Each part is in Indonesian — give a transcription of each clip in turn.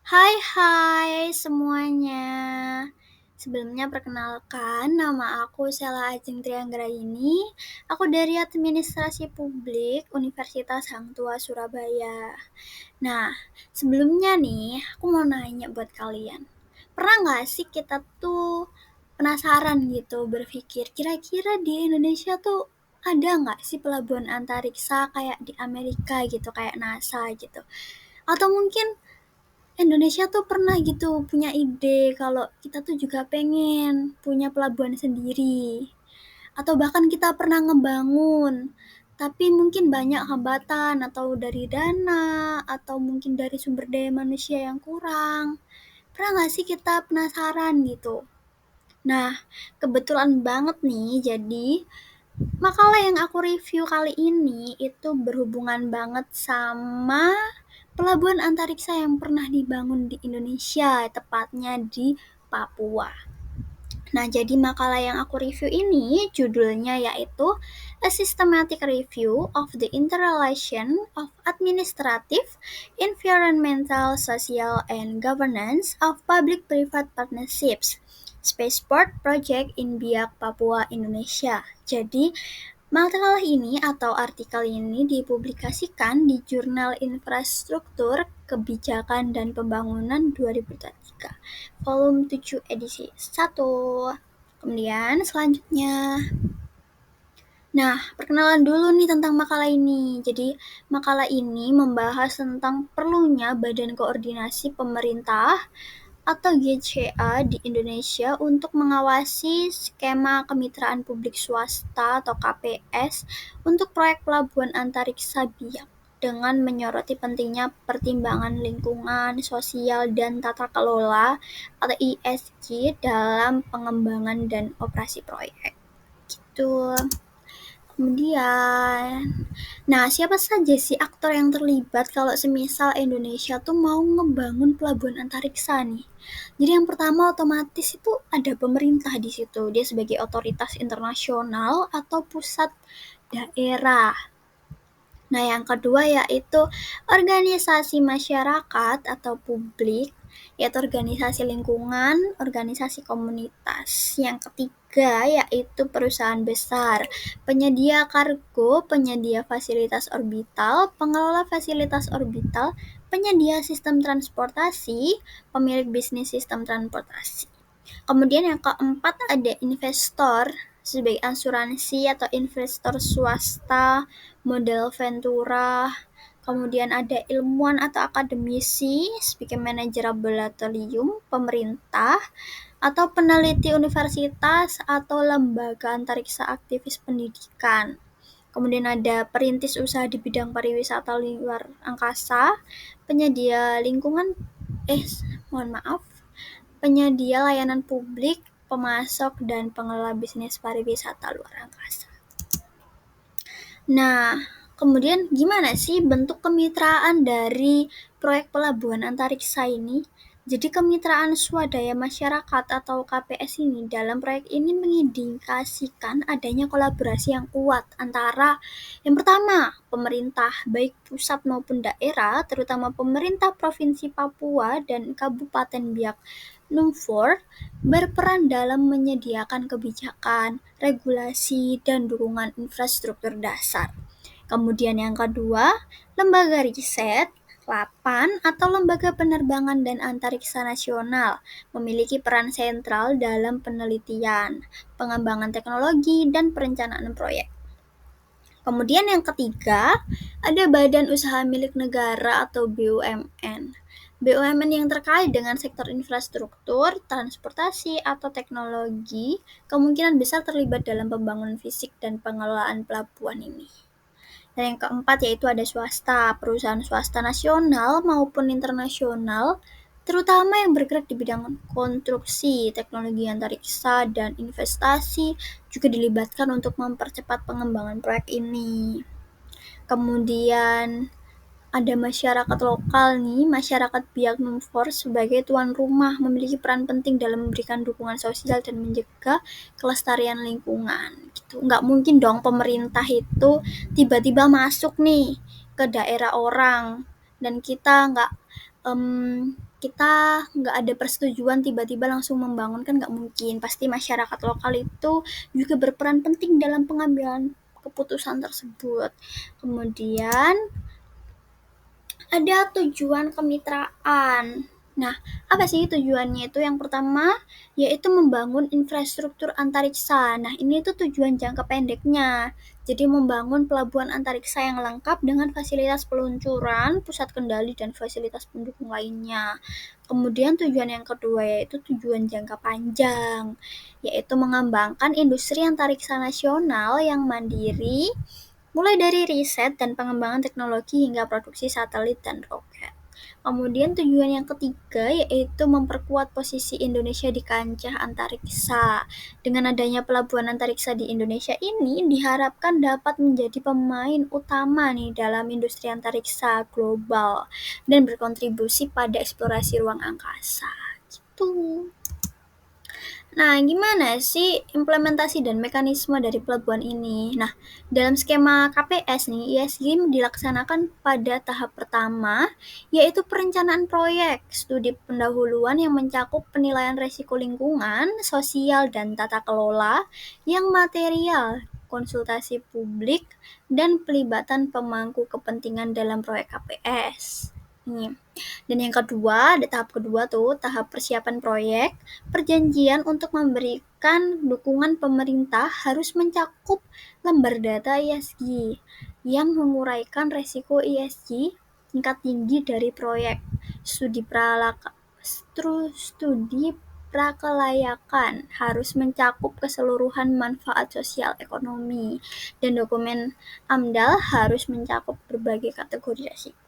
Hai hai semuanya. Sebelumnya perkenalkan, nama aku Sela Ajeng Trianggraini. Aku dari Administrasi Publik Universitas Hang Tua Surabaya. Nah, sebelumnya nih, aku mau nanya buat kalian. Pernah nggak sih kita tuh penasaran gitu berpikir, kira-kira di Indonesia tuh ada nggak sih pelabuhan antariksa kayak di Amerika gitu, kayak NASA gitu? Atau mungkin Indonesia tuh pernah gitu punya ide kalau kita tuh juga pengen punya pelabuhan sendiri. Atau bahkan kita pernah ngebangun, tapi mungkin banyak hambatan atau dari dana, atau mungkin dari sumber daya manusia yang kurang. Pernah nggak sih kita penasaran gitu? Nah, kebetulan banget nih, jadi makalah yang aku review kali ini itu berhubungan banget sama pelabuhan antariksa yang pernah dibangun di Indonesia, tepatnya di Papua. Nah, jadi makalah yang aku review ini judulnya yaitu A Systematic Review of the Interrelation of Administrative, Environmental, Social, and Governance of Public-Private Partnerships Spaceport Project in Biak, Papua, Indonesia. Jadi, makalah ini atau artikel ini dipublikasikan di Jurnal Infrastruktur, Kebijakan dan Pembangunan 2023, volume 7 edisi 1. Kemudian selanjutnya, nah, perkenalan dulu nih tentang makalah ini. Jadi, makalah ini membahas tentang perlunya Badan Koordinasi Pemerintah atau GCA di Indonesia untuk mengawasi skema kemitraan publik swasta atau KPS untuk proyek pelabuhan antariksa Biak dengan menyoroti pentingnya pertimbangan lingkungan, sosial, dan tata kelola atau ESG dalam pengembangan dan operasi proyek. Gitu. Kemudian, nah siapa saja sih aktor yang terlibat kalau semisal Indonesia tuh mau ngebangun pelabuhan antariksa nih? Jadi yang pertama otomatis itu ada pemerintah di situ, dia sebagai otoritas internasional atau pusat daerah. Nah, yang kedua yaitu organisasi masyarakat atau publik, yaitu organisasi lingkungan, organisasi komunitas. Yang ketiga yaitu perusahaan besar, penyedia kargo, penyedia fasilitas orbital, pengelola fasilitas orbital, penyedia sistem transportasi, pemilik bisnis sistem transportasi. Kemudian yang keempat ada investor sebagai asuransi atau investor swasta, model ventura. Kemudian ada ilmuwan atau akademisi sebagai manajer laboratorium, pemerintah, atau peneliti universitas atau lembaga antariksa aktivis pendidikan. Kemudian ada perintis usaha di bidang pariwisata luar angkasa, penyedia lingkungan, mohon maaf, penyedia layanan publik, pemasok, dan pengelola bisnis pariwisata luar angkasa. Nah, kemudian gimana sih bentuk kemitraan dari proyek pelabuhan antariksa ini? Jadi kemitraan swadaya masyarakat atau KPS ini dalam proyek ini mengindikasikan adanya kolaborasi yang kuat antara yang pertama, pemerintah baik pusat maupun daerah, terutama pemerintah Provinsi Papua dan Kabupaten Biak Numfor berperan dalam menyediakan kebijakan, regulasi, dan dukungan infrastruktur dasar. Kemudian yang kedua, lembaga riset, LAPAN atau Lembaga Penerbangan dan Antariksa Nasional memiliki peran sentral dalam penelitian, pengembangan teknologi, dan perencanaan proyek. Kemudian yang ketiga, ada badan usaha milik negara atau BUMN. BUMN yang terkait dengan sektor infrastruktur, transportasi, atau teknologi kemungkinan besar terlibat dalam pembangunan fisik dan pengelolaan pelabuhan ini. Dan yang keempat yaitu ada swasta, perusahaan swasta nasional maupun internasional, terutama yang bergerak di bidang konstruksi, teknologi antariksa, dan investasi juga dilibatkan untuk mempercepat pengembangan proyek ini. Kemudian ada masyarakat lokal nih, masyarakat Biak Numfor sebagai tuan rumah memiliki peran penting dalam memberikan dukungan sosial dan menjaga kelestarian lingkungan. Gitu. Nggak mungkin dong pemerintah itu tiba-tiba masuk nih ke daerah orang dan kita nggak kita nggak ada persetujuan tiba-tiba langsung membangun, kan nggak mungkin. Pasti masyarakat lokal itu juga berperan penting dalam pengambilan keputusan tersebut. Kemudian ada tujuan kemitraan. Nah, apa sih tujuannya itu? Yang pertama, yaitu membangun infrastruktur antariksa. Nah, ini tuh tujuan jangka pendeknya. Jadi membangun pelabuhan antariksa yang lengkap dengan fasilitas peluncuran, pusat kendali, dan fasilitas pendukung lainnya. Kemudian tujuan yang kedua yaitu tujuan jangka panjang, yaitu mengembangkan industri antariksa nasional yang mandiri, mulai dari riset dan pengembangan teknologi hingga produksi satelit dan roket. Kemudian tujuan yang ketiga yaitu memperkuat posisi Indonesia di kancah antariksa. Dengan adanya pelabuhan antariksa di Indonesia ini diharapkan dapat menjadi pemain utama nih dalam industri antariksa global dan berkontribusi pada eksplorasi ruang angkasa. Gitu. Nah, gimana sih implementasi dan mekanisme dari pelabuhan ini? Nah, dalam skema KPS nih, ISG dilaksanakan pada tahap pertama, yaitu perencanaan proyek, studi pendahuluan yang mencakup penilaian risiko lingkungan, sosial, dan tata kelola, yang material, konsultasi publik, dan pelibatan pemangku kepentingan dalam proyek KPS. Nih. Dan yang kedua, ada tahap kedua tuh, tahap persiapan proyek. Perjanjian untuk memberikan dukungan pemerintah harus mencakup lembar data ESG yang menguraikan resiko ESG tingkat tinggi dari proyek. Studi prakelayakan harus mencakup keseluruhan manfaat sosial ekonomi, dan dokumen AMDAL harus mencakup berbagai kategori resiko.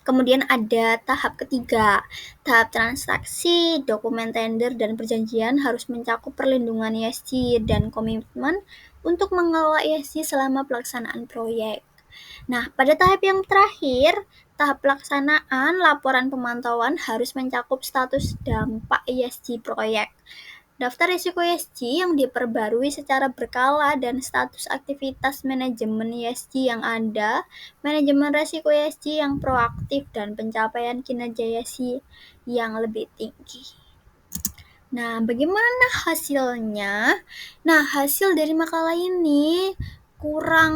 Kemudian ada tahap ketiga, tahap transaksi, dokumen tender, dan perjanjian harus mencakup perlindungan ESG dan komitmen untuk mengelola ESG selama pelaksanaan proyek. Nah, pada tahap yang terakhir, tahap pelaksanaan, laporan pemantauan harus mencakup status dampak ESG proyek, daftar risiko ESG yang diperbarui secara berkala, dan status aktivitas manajemen ESG yang ada, manajemen risiko ESG yang proaktif, dan pencapaian kinerja ESG yang lebih tinggi. Nah, bagaimana hasilnya? Nah, hasil dari makalah ini kurang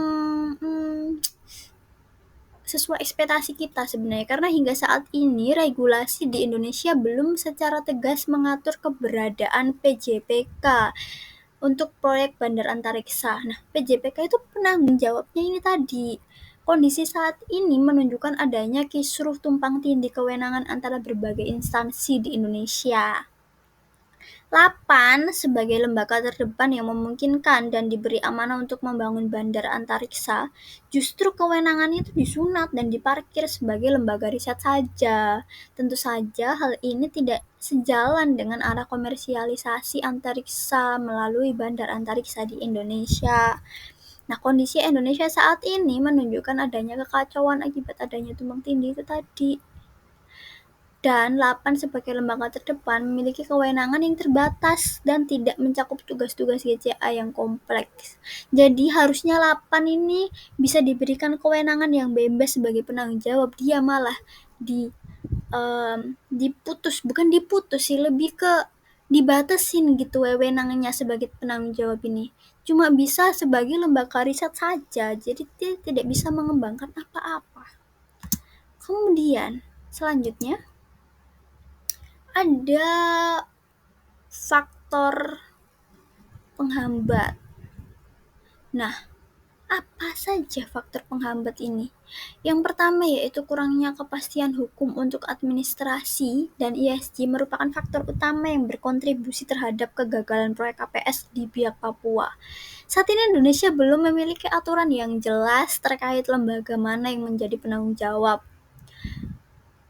sesuai ekspektasi kita sebenarnya, karena hingga saat ini regulasi di Indonesia belum secara tegas mengatur keberadaan PJPK untuk proyek bandar antariksa. Nah, PJPK itu penanggung jawabnya ini tadi. Kondisi saat ini menunjukkan adanya kisruh tumpang tindih kewenangan antara berbagai instansi di Indonesia. 8 sebagai lembaga terdepan yang memungkinkan dan diberi amanah untuk membangun bandar antariksa, justru kewenangannya itu disunat dan diparkir sebagai lembaga riset saja. Tentu saja hal ini tidak sejalan dengan arah komersialisasi antariksa melalui bandar antariksa di Indonesia. Nah, kondisi Indonesia saat ini menunjukkan adanya kekacauan akibat adanya tumpang tindih itu tadi. Dan 8 sebagai lembaga terdepan memiliki kewenangan yang terbatas dan tidak mencakup tugas-tugas GCA yang kompleks. Jadi harusnya 8 ini bisa diberikan kewenangan yang bebas sebagai penanggung jawab. Dia malah diputus sih, lebih ke dibatasin gitu wewenangnya sebagai penanggung jawab ini. Cuma bisa sebagai lembaga riset saja, jadi dia tidak bisa mengembangkan apa-apa. Kemudian selanjutnya ada faktor penghambat. Nah, apa saja faktor penghambat ini? Yang pertama yaitu kurangnya kepastian hukum untuk administrasi, dan ESG merupakan faktor utama yang berkontribusi terhadap kegagalan proyek KPS di Biak Papua. Saat ini Indonesia belum memiliki aturan yang jelas terkait lembaga mana yang menjadi penanggung jawab.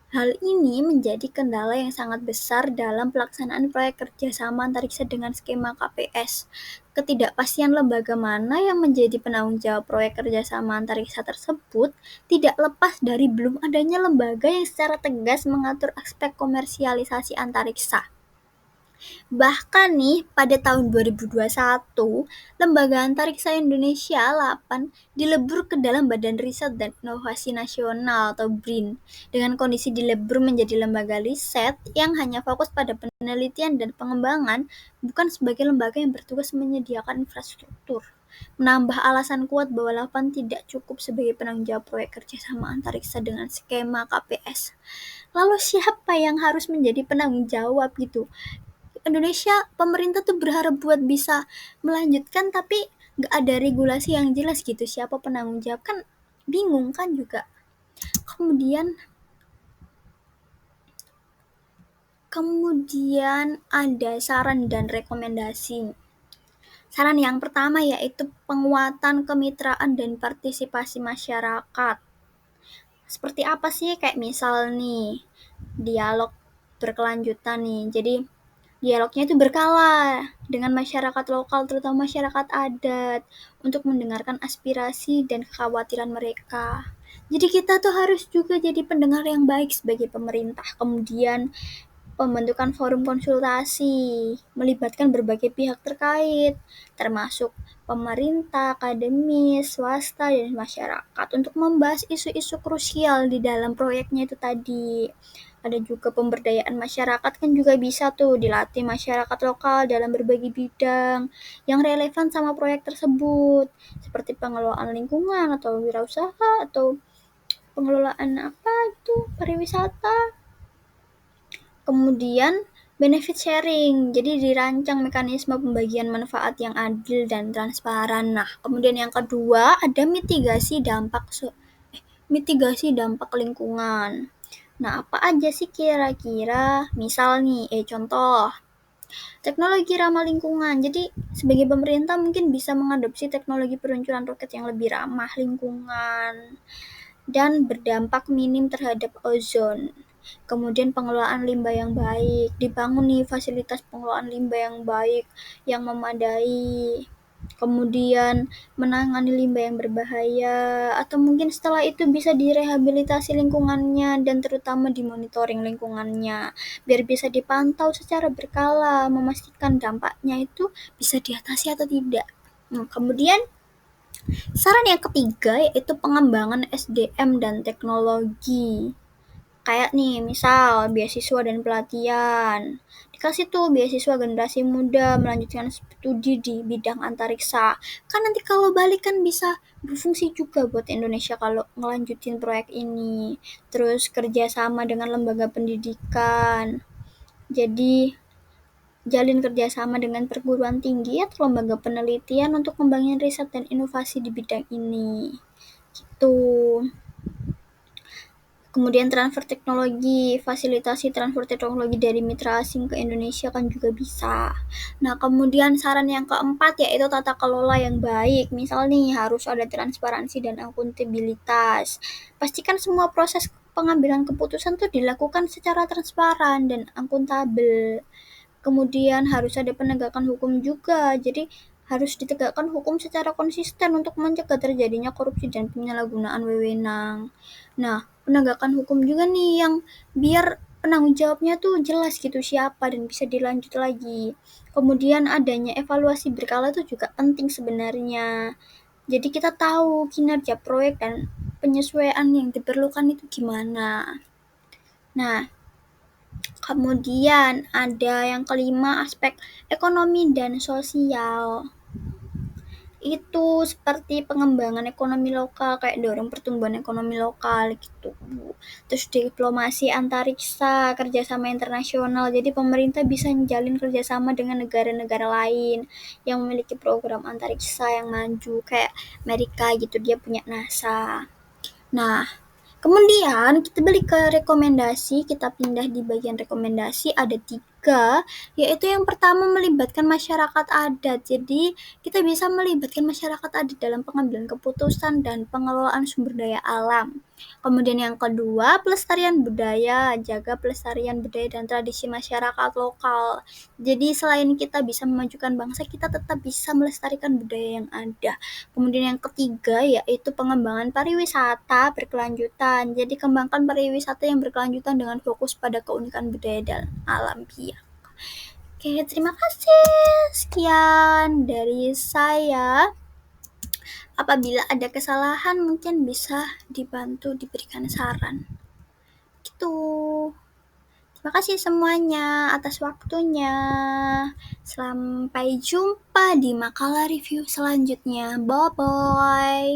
Hal ini menjadi kendala yang sangat besar dalam pelaksanaan proyek kerjasama antariksa dengan skema KPS. Ketidakpastian lembaga mana yang menjadi penanggung jawab proyek kerjasama antariksa tersebut tidak lepas dari belum adanya lembaga yang secara tegas mengatur aspek komersialisasi antariksa. Bahkan nih, pada tahun 2021, Lembaga Antariksa Indonesia 8 dilebur ke dalam Badan Riset dan Inovasi Nasional atau BRIN, dengan kondisi dilebur menjadi lembaga riset yang hanya fokus pada penelitian dan pengembangan, bukan sebagai lembaga yang bertugas menyediakan infrastruktur. Menambah alasan kuat bahwa 8 tidak cukup sebagai penanggung jawab proyek kerjasama antariksa dengan skema KPS. Lalu siapa yang harus menjadi penanggung jawab gitu? Indonesia, pemerintah tuh berharap buat bisa melanjutkan, tapi nggak ada regulasi yang jelas gitu, siapa penanggung jawab, kan bingung kan juga. Kemudian ada saran dan rekomendasi. Saran yang pertama yaitu penguatan kemitraan dan partisipasi masyarakat. Seperti apa sih? Kayak misal nih, dialog berkelanjutan nih. Jadi dialognya itu berkala dengan masyarakat lokal, terutama masyarakat adat, untuk mendengarkan aspirasi dan kekhawatiran mereka. Jadi kita tuh harus juga jadi pendengar yang baik sebagai pemerintah. Kemudian pembentukan forum konsultasi, melibatkan berbagai pihak terkait, termasuk pemerintah, akademis, swasta, dan masyarakat untuk membahas isu-isu krusial di dalam proyeknya itu tadi. Ada juga pemberdayaan masyarakat, kan juga bisa tuh dilatih masyarakat lokal dalam berbagai bidang yang relevan sama proyek tersebut, seperti pengelolaan lingkungan atau wirausaha atau pengelolaan apa itu pariwisata. Kemudian benefit sharing, jadi dirancang mekanisme pembagian manfaat yang adil dan transparan. Nah, kemudian yang kedua ada mitigasi dampak lingkungan. Nah, apa aja sih kira-kira? Misal nih, contoh teknologi ramah lingkungan. Jadi sebagai pemerintah mungkin bisa mengadopsi teknologi peluncuran roket yang lebih ramah lingkungan dan berdampak minim terhadap ozon. Kemudian pengelolaan limbah yang baik, dibangun nih fasilitas pengelolaan limbah yang baik, yang memadai. Kemudian menangani limbah yang berbahaya, atau mungkin setelah itu bisa direhabilitasi lingkungannya dan terutama dimonitoring lingkungannya, biar bisa dipantau secara berkala, memastikan dampaknya itu bisa diatasi atau tidak. Kemudian saran yang ketiga yaitu pengembangan SDM dan teknologi. Kayak nih, misal beasiswa dan pelatihan. Dikasih tuh beasiswa generasi muda melanjutkan studi di bidang antariksa. Kan nanti kalau balik kan bisa berfungsi juga buat Indonesia kalau ngelanjutin proyek ini. Terus kerjasama dengan lembaga pendidikan. Jadi jalin kerjasama dengan perguruan tinggi atau lembaga penelitian untuk kembangin riset dan inovasi di bidang ini. Gitu. Kemudian transfer teknologi, fasilitasi transfer teknologi dari mitra asing ke Indonesia kan juga bisa. Nah, kemudian saran yang keempat yaitu tata kelola yang baik. Misal nih, harus ada transparansi dan akuntabilitas. Pastikan semua proses pengambilan keputusan tuh dilakukan secara transparan dan akuntabel. Kemudian harus ada penegakan hukum juga. Jadi harus ditegakkan hukum secara konsisten untuk mencegah terjadinya korupsi dan penyalahgunaan wewenang. Nah, penegakan hukum juga nih yang biar penanggung jawabnya tuh jelas gitu siapa dan bisa dilanjut lagi. Kemudian adanya evaluasi berkala tuh juga penting sebenarnya. Jadi kita tahu kinerja proyek dan penyesuaian yang diperlukan itu gimana. Nah, kemudian ada yang kelima aspek ekonomi dan sosial. Itu seperti pengembangan ekonomi lokal, kayak dorong pertumbuhan ekonomi lokal gitu. Terus diplomasi antariksa, kerjasama internasional. Jadi pemerintah bisa menjalin kerjasama dengan negara-negara lain yang memiliki program antariksa yang maju, kayak Amerika gitu, dia punya NASA. Nah, kemudian kita balik ke rekomendasi, kita pindah di bagian rekomendasi ada 3, yaitu yang pertama melibatkan masyarakat adat. Jadi kita bisa melibatkan masyarakat adat dalam pengambilan keputusan dan pengelolaan sumber daya alam. Kemudian yang kedua, pelestarian budaya, jaga pelestarian budaya dan tradisi masyarakat lokal. Jadi selain kita bisa memajukan bangsa, kita tetap bisa melestarikan budaya yang ada. Kemudian yang ketiga yaitu pengembangan pariwisata berkelanjutan. Jadi kembangkan pariwisata yang berkelanjutan dengan fokus pada keunikan budaya dan alam biak. Oke, terima kasih. Sekian dari saya. Apabila ada kesalahan mungkin bisa dibantu diberikan saran. Gitu. Terima kasih semuanya atas waktunya. Sampai jumpa di makalah review selanjutnya. Bye bye.